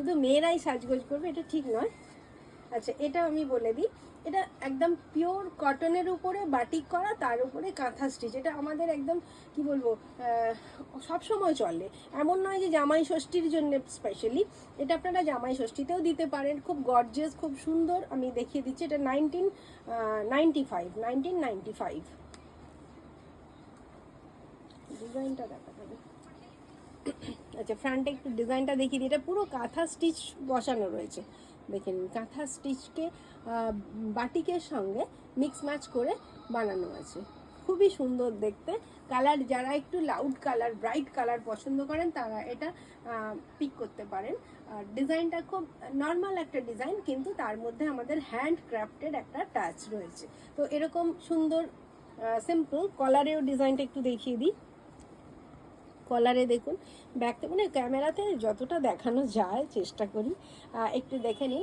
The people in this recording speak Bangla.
শুধু মেয়েরাই সাজগোজ করবে এটা ঠিক নয়। আচ্ছা, এটা আমি বলে দিই, এটা একদম পিওর কটনের উপরে বাটিক করা, তার উপরে কাঁথা স্টিচ। এটা আমাদের একদম কি বলবো, সব সময় চলে, এমন নয় যে জামাই ষষ্ঠীর জন্য স্পেশালি। এটা আপনারা জামাই ষষ্ঠীতেও দিতে পারেন, খুব গর্জিয়াস, খুব সুন্দর। আমি দেখিয়ে দিচ্ছি, এটা 1995 ডিজাইনটা দেখা যাবে। আচ্ছা, ফ্রন্টে একটু ডিজাইনটা দেখিয়ে দিই। এটা পুরো কাঁথা স্টিচ বসানো রয়েছে, দেখে নিন। কাঁথা স্টিচকে বাটিকের সঙ্গে মিক্স ম্যাচ করে বানানো আছে, খুবই সুন্দর দেখতে। কালার যারা একটু লাউড কালার, ব্রাইট কালার পছন্দ করেন তারা এটা পিক করতে পারেন। আর ডিজাইনটা খুব নর্মাল একটা ডিজাইন, কিন্তু তার মধ্যে আমাদের হ্যান্ড ক্রাফটেড একটা টাচ রয়েছে। তো এরকম সুন্দর সিম্পল কলারেও ডিজাইনটা একটু দেখিয়ে দিই। কলারে দেখুন, ব্যাকতে মানে ক্যামেরাতে যতটা দেখানো যায় চেষ্টা করি, একটু দেখে নিন।